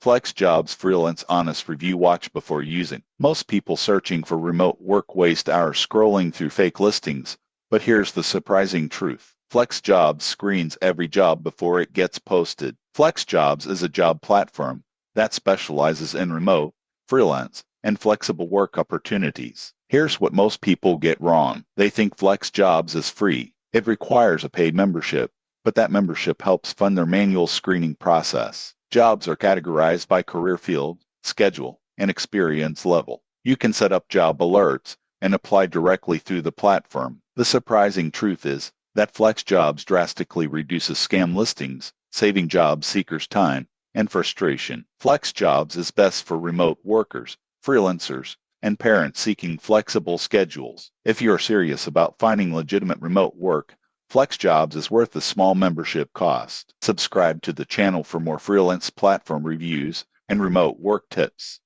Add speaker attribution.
Speaker 1: FlexJobs Freelance Honest Review. Watch before using. Most people searching for remote work waste hours scrolling through fake listings, but here's the surprising truth. FlexJobs screens every job before it gets posted. FlexJobs is a job platform that specializes in remote, freelance, and flexible work opportunities. Here's what most people get wrong. They think FlexJobs is free. It requires a paid membership, but that membership helps fund their manual screening process. Jobs are categorized by career field, schedule, and experience level. You can set up job alerts and apply directly through the platform. The surprising truth is that FlexJobs drastically reduces scam listings, saving job seekers time and frustration. FlexJobs is best for remote workers, freelancers, and parents seeking flexible schedules. If you're serious about finding legitimate remote work, FlexJobs is worth the small membership cost. Subscribe to the channel for more freelance platform reviews and remote work tips.